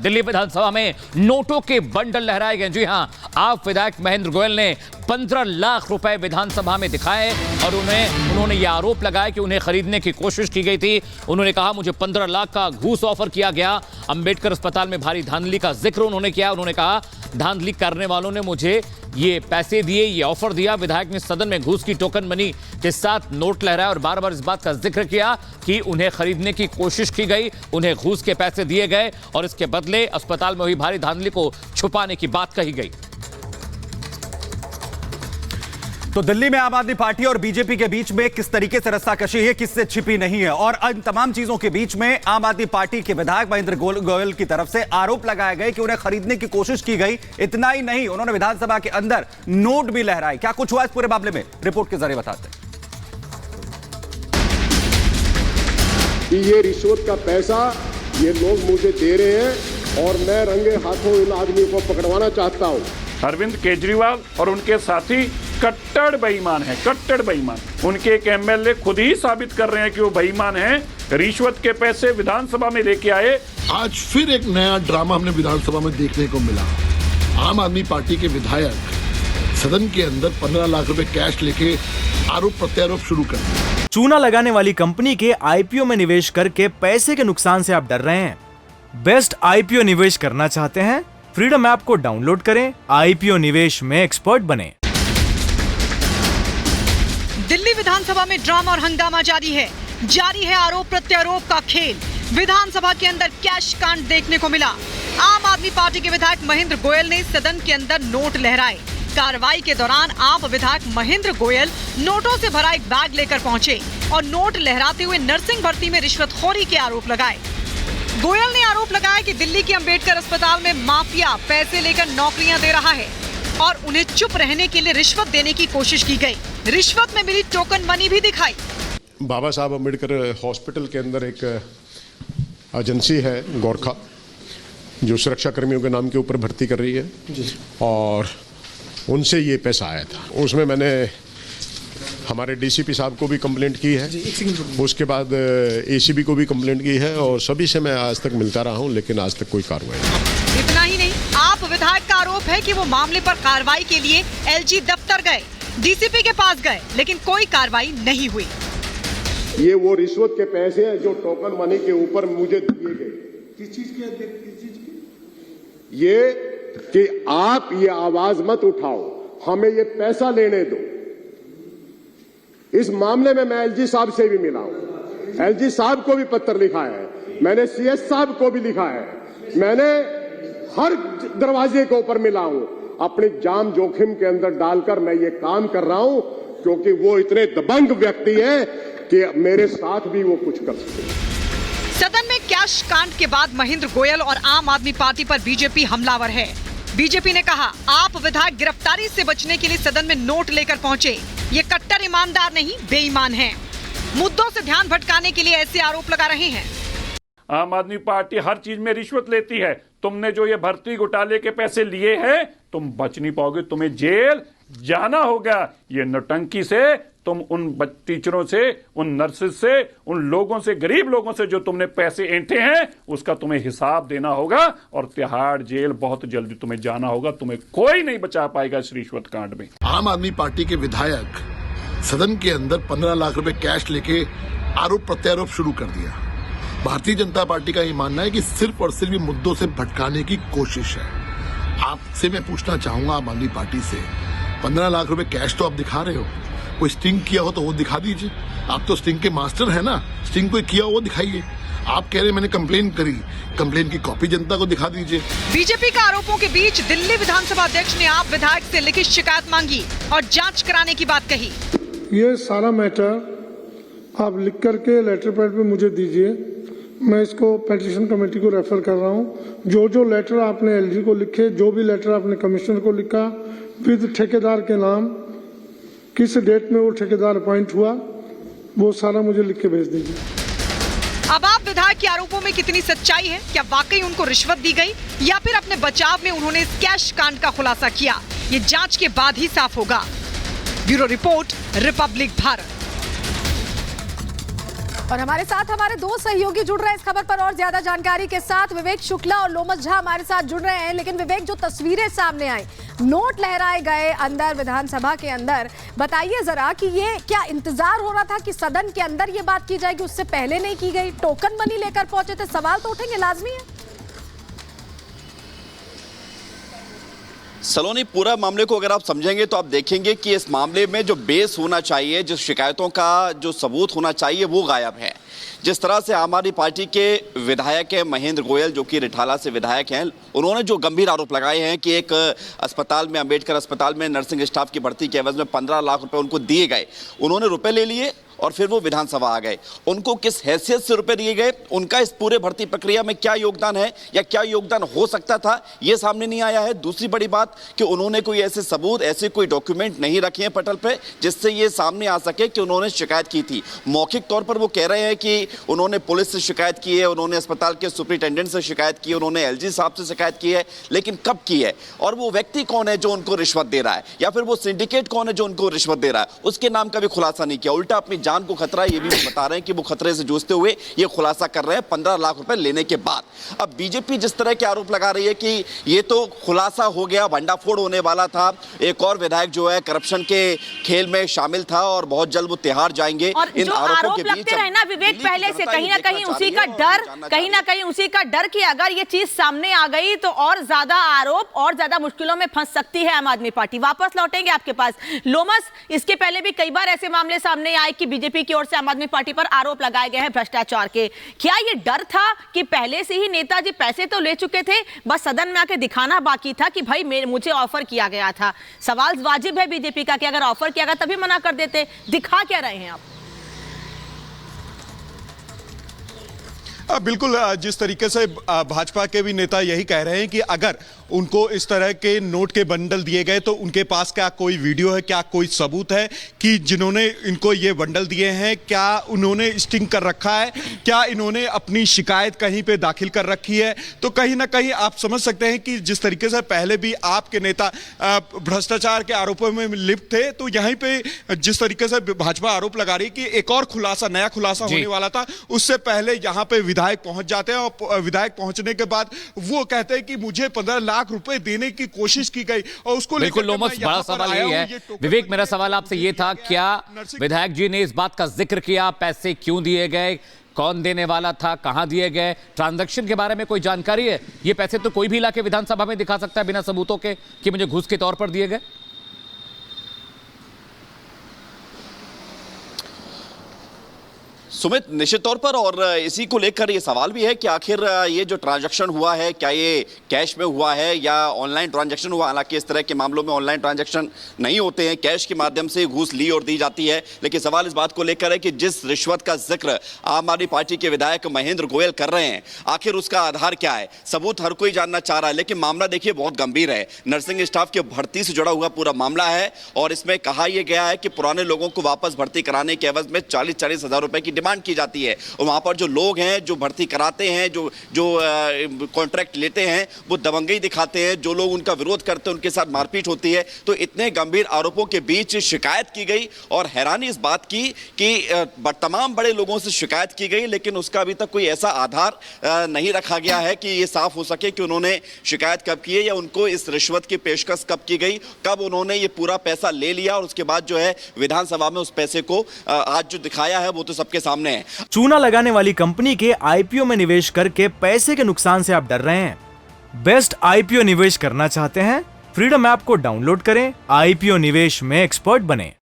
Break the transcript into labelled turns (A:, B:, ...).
A: दिल्ली विधानसभा में नोटों के बंडल लहराए गए। जी हां, आप विधायक महेंद्र गोयल ने 15 लाख रुपए विधानसभा में दिखाए और उन्होंने यह आरोप लगाया कि उन्हें खरीदने की कोशिश की गई थी। उन्होंने कहा मुझे 15 लाख का घूस ऑफर किया गया। अंबेडकर अस्पताल में भारी धांधली का जिक्र उन्होंने किया। उन्होंने कहा धांधली करने वालों ने मुझे ये पैसे दिए, ये ऑफर दिया। विधायक ने सदन में घूस की टोकन मनी के साथ नोट लहराया और बार बार इस बात का जिक्र किया कि उन्हें खरीदने की कोशिश की गई, उन्हें घूस के पैसे दिए गए और इसके बदले अस्पताल में हुई भारी धांधली को छुपाने की बात कही गई।
B: तो दिल्ली में आम आदमी पार्टी और बीजेपी के बीच में किस तरीके से रस्साकशी है, किससे छिपी नहीं है, और इन तमाम चीजों के बीच में आम आदमी पार्टी के विधायक महेंद्र गोयल की तरफ से आरोप लगाए गए कि उन्हें खरीदने की कोशिश की गई। इतना ही नहीं, उन्होंने विधानसभा के अंदर नोट भी लहराए। क्या कुछ हुआ इस पूरे मामले में, रिपोर्ट के जरिए बताते हैं।
C: ये रिश्वत का पैसा ये लोग मुझे दे रहे हैं और मैं रंगे हाथों इन आदमियों को पकड़वाना चाहता हूं।
D: अरविंद केजरीवाल और उनके साथी कट्टर बेईमान हैं, कट्टर बेईमान। उनके एक एमएलए खुद ही साबित कर रहे हैं कि वो बेईमान हैं। रिश्वत के पैसे विधानसभा में लेके आए।
E: आज फिर एक नया ड्रामा हमने विधानसभा में देखने को मिला। आम आदमी पार्टी के विधायक सदन के अंदर 15 लाख रुपए कैश लेके आरोप प्रत्यारोप शुरू कर दिया।
F: चूना लगाने वाली कंपनी के आईपीओ में निवेश करके पैसे के नुकसान से आप डर रहे हैं? बेस्ट आईपीओ निवेश करना चाहते हैं? फ्रीडम ऐप को डाउनलोड करें, आईपीओ निवेश में एक्सपर्ट बने।
G: दिल्ली विधानसभा में ड्रामा और हंगामा जारी है आरोप प्रत्यारोप का खेल। विधानसभा के अंदर कैश कांड देखने को मिला। आम आदमी पार्टी के विधायक महेंद्र गोयल ने सदन के अंदर नोट लहराए। कार्रवाई के दौरान आप विधायक महेंद्र गोयल नोटों से भरा एक बैग लेकर पहुंचे और नोट लहराते हुए नर्सिंग भर्ती में रिश्वतखोरी के आरोप लगाए। गोयल ने आरोप लगाया कि दिल्ली के अंबेडकर अस्पताल में माफिया पैसे लेकर नौकरियां दे रहा है और उन्हें चुप रहने के लिए रिश्वत देने की कोशिश की गई। रिश्वत में मिली टोकन मनी भी दिखाई।
C: बाबा साहब अम्बेडकर हॉस्पिटल के अंदर एक एजेंसी है गोरखा, जो सुरक्षा कर्मियों के नाम के ऊपर भर्ती कर रही है और उनसे ये पैसा आया था। उसमें मैंने हमारे डीसीपी साहब को भी कंप्लेंट की है, उसके बाद एसीबी को भी कंप्लेंट की है और सभी से मैं आज तक मिलता रहा हूं, लेकिन आज तक कोई कार्रवाई नहीं।
G: इतना ही नहीं, आप विधायक का आरोप है कि वो मामले पर कार्रवाई के लिए एलजी दफ्तर गए, डीसीपी के पास गए, लेकिन कोई कार्रवाई नहीं हुई।
C: ये वो रिश्वत के पैसे हैं जो टोकन मनी के ऊपर मुझे दिए गए। किस चीज के? ये कि आप ये आवाज मत उठाओ, हमें ये पैसा लेने दो। इस मामले में मैं एलजी साहब से भी मिला हूं, एलजी साहब को भी पत्र लिखा है, मैंने सीएस साहब को भी लिखा है, मैंने हर दरवाजे के ऊपर मिला हूं। अपनी जान जोखिम के अंदर डालकर मैं ये काम कर रहा हूं क्योंकि वो इतने दबंग व्यक्ति हैं कि मेरे साथ भी वो कुछ कर सकते।
G: सदन में कैश कांड के बाद महेंद्र गोयल और आम आदमी पार्टी पर बीजेपी हमलावर है। बीजेपी ने कहा आप विधायक गिरफ्तारी से बचने के लिए सदन में नोट लेकर पहुंचे, ये कट्टर ईमानदार नहीं बेईमान हैं। मुद्दों से ध्यान भटकाने के लिए ऐसे आरोप लगा रहे हैं।
D: आम आदमी पार्टी हर चीज में रिश्वत लेती है। तुमने जो ये भर्ती घोटाले के पैसे लिए हैं, तुम बच नहीं पाओगे, तुम्हें जेल जाना होगा। ये नौटंकी से तुम उन टीचरों से, उन नर्सेज से, उन लोगों से, गरीब लोगों से जो तुमने पैसे ऐंठे हैं, उसका तुम्हें हिसाब देना होगा और तिहाड़ जेल बहुत जल्दी तुम्हें जाना होगा। तुम्हें कोई नहीं बचा पाएगा इस रिश्वत कांड में।
E: आम आदमी पार्टी के विधायक सदन के अंदर 15 लाख रुपए कैश लेके आरोप प्रत्यारोप शुरू कर दिया। भारतीय जनता पार्टी का ये मानना है कि सिर्फ और सिर्फ मुद्दों से भटकाने की कोशिश है। आपसे मैं पूछना चाहूंगा आम आदमी पार्टी से, 15 लाख रुपए कैश तो आप दिखा रहे हो, कोई स्टिंग किया हो तो वो दिखा दीजिए। आप तो स्टिंग के मास्टर है ना, स्टिंग कोई किया हो वो दिखाइए। आप कह रहे मैंने कंप्लेन करी, कंप्लेन की कॉपी जनता को दिखा दीजिए।
G: बीजेपी का आरोपों के बीच दिल्ली विधानसभा अध्यक्ष ने आप विधायक से लिखित शिकायत मांगी और जांच कराने की बात कही।
H: ये सारा मैटर आप लिख करके लेटर पैड पे मुझे दीजिए, मैं इसको पेटिशन कमेटी को रेफर कर रहा हूँ। जो लेटर आपने एलजी को लिखे, जो भी लेटर आपने कमिश्नर को लिखा, विद ठेकेदार के नाम, किस डेट में वो ठेकेदार अपॉइंट हुआ, वो सारा मुझे लिख के भेज दीजिए।
G: अब आप विधायक के आरोपों में कितनी सच्चाई है? क्या वाकई उनको रिश्वत दी गई या फिर अपने बचाव में उन्होंने इस कैश कांड का खुलासा किया? ये जांच के बाद ही साफ होगा। Bureau report, Republic Bharat.
I: और हमारे साथ हमारे दो सहयोगी जुड़ रहे हैं इस खबर पर और ज्यादा जानकारी के साथ। विवेक शुक्ला और लोमस झा हमारे साथ जुड़ रहे हैं। लेकिन विवेक, जो तस्वीरें सामने आई, नोट लहराए गए अंदर विधानसभा के अंदर, बताइए जरा कि ये क्या इंतजार हो रहा था कि सदन के अंदर ये बात की जाएगी, उससे पहले नहीं की गई? टोकन मनी लेकर पहुंचे थे, सवाल तो उठेंगे, लाजमी है।
J: सलोनी, पूरा मामले को अगर आप समझेंगे तो आप देखेंगे कि इस मामले में जो बेस होना चाहिए, जिस शिकायतों का जो सबूत होना चाहिए, वो गायब है। जिस तरह से आम आदमी पार्टी के विधायक हैं महेंद्र गोयल, जो कि रिठाला से विधायक हैं, उन्होंने जो गंभीर आरोप लगाए हैं कि एक अस्पताल में, अंबेडकर अस्पताल में नर्सिंग स्टाफ की भर्ती के एवज में 15 लाख रुपए उनको दिए गए। उन्होंने रुपए ले लिए और फिर वो विधानसभा आ गए। उनको किस हैसियत से रुपए दिए गए, उनका इस पूरे भर्ती प्रक्रिया में क्या योगदान है या क्या योगदान हो सकता था, ये सामने नहीं आया है। दूसरी बड़ी बात कि उन्होंने कोई ऐसे सबूत, ऐसे कोई डॉक्यूमेंट नहीं रखे हैं पटल पे जिससे ये सामने आ सके कि उन्होंने शिकायत की थी। मौखिक तौर पर वो कह रहे हैं कि उन्होंने पुलिस से शिकायत की है, उन्होंने अस्पताल के सुपरिटेंडेंट से शिकायत की है, उन्होंने एलजी साहब से शिकायत की है, लेकिन कब की है और वो व्यक्ति कौन है जो उनको रिश्वत दे रहा है, या फिर वो सिंडिकेट कौन है जो उनको रिश्वत दे रहा है, उसके नाम का भी खुलासा नहीं किया। उल्टा अपनी जान को खतरा है, ये भी बता रहे हैं कि वो खतरे से जूझते हुए ये खुलासा कर रहे हैं 15 लाख रुपए लेने के बाद। अब बीजेपी जिस तरह के आरोप लगा रही है कि ये तो खुलासा हो गया, भंडाफोड़ होने वाला था, एक और विधायक जो है करप्शन के खेल में शामिल था और बहुत जल्द वो तिहाड़ जाएंगे।
K: और इन आरोप लगते रहे ना विवेक पहले से, कहीं ना कहीं उसी का डर, कहीं ना कहीं उसी का डर कि अगर ये चीज सामने आ गई तो और ज्यादा आरोप और ज्यादा मुश्किलों में फंस सकती है आम आदमी पार्टी। वापस लौटेंगे आपके पास लोमस। इसके पहले भी कई बार ऐसे मामले सामने आए कि बीजेपी की ओर से आम आदमी पार्टी पर आरोप लगाए गए हैं भ्रष्टाचार के। क्या ये डर था कि पहले से ही नेताजी पैसे तो ले चुके थे, बस सदन में आके दिखाना बाकी था कि भाई मुझे ऑफर किया गया था? सवाल वाजिब है बीजेपी का कि अगर ऑफर किया गया तभी मना कर देते। दिखा क्या रहे हैं आप?
L: बिल्कुल, जिस तरीके से भाजपा के भी नेता यही कह रहे हैं कि अगर उनको इस तरह के नोट के बंडल दिए गए तो उनके पास क्या कोई वीडियो है, क्या कोई सबूत है कि जिन्होंने इनको ये बंडल दिए हैं क्या उन्होंने स्टिंग कर रखा है, क्या इन्होंने अपनी शिकायत कहीं पे दाखिल कर रखी है? तो कहीं ना कहीं आप समझ सकते हैं कि जिस तरीके से पहले भी आपके नेता भ्रष्टाचार के आरोपों में लिप्त थे, तो यहीं पे जिस तरीके से भाजपा आरोप लगा रही है कि एक और खुलासा, नया खुलासा होने वाला था, उससे पहले यहाँ पे विधायक पहुंच जाते हैं और विधायक पहुंचने के बाद वो कहते हैं कि मुझे 15 लाख रुपए देने की कोशिश की गई और उसको
A: बिल्कुल लोमस, बड़ा सवाल यही है। विवेक, मेरा सवाल आपसे ये था, क्या विधायक जी ने इस बात का जिक्र किया, पैसे क्यों दिए गए, कौन देने वाला था, कहां दिए गए, ट्रांजैक्शन के बारे में कोई जानकारी है? ये पैसे तो कोई भी लाके विधानसभा में दिखा सकता है बिना सबूतों के कि मुझे घूस के तौर पर दिए गए।
J: सुमित, निश्चित तौर पर, और इसी को लेकर ये सवाल भी है कि आखिर ये जो ट्रांजैक्शन हुआ है क्या ये कैश में हुआ है या ऑनलाइन ट्रांजैक्शन हुआ। हालांकि इस तरह के मामलों में ऑनलाइन ट्रांजैक्शन नहीं होते हैं, कैश के माध्यम से घूस ली और दी जाती है। लेकिन सवाल इस बात को लेकर है कि जिस रिश्वत का जिक्र आम आदमी पार्टी के विधायक महेंद्र गोयल कर रहे हैं, आखिर उसका आधार क्या है? सबूत हर कोई जानना चाह रहा है, लेकिन मामला देखिए बहुत गंभीर है। नर्सिंग स्टाफ की भर्ती से जुड़ा हुआ पूरा मामला है और इसमें कहा यह गया है कि पुराने लोगों को वापस भर्ती कराने के एवज में 40-40 हजार रुपए की डिमांड की जाती है और वहां पर जो लोग हैं, जो भर्ती कराते हैं, जो कॉन्ट्रैक्ट लेते हैं, वो दबंगई दिखाते हैं। जो लोग उनका विरोध करते हैं उनके साथ मारपीट होती है। तो इतने गंभीर आरोपों के बीच शिकायत की गई और हैरानी इस बात की कि तमाम बड़े लोगों से शिकायत की गई, लेकिन उसका अभी तक कोई ऐसा आधार नहीं रखा गया है कि ये साफ हो सके कि उन्होंने शिकायत कब की है या उनको इस रिश्वत की पेशकश कब की गई, कब उन्होंने ये पूरा पैसा ले लिया और उसके बाद जो है विधानसभा में उस पैसे को आज जो दिखाया है वो तो सबके सामने है।
F: चूना लगाने वाली कंपनी के आईपीओ में निवेश करके पैसे के नुकसान से आप डर रहे हैं? बेस्ट आईपीओ निवेश करना चाहते हैं? फ्रीडम ऐप को डाउनलोड करें, आईपीओ निवेश में एक्सपर्ट बने।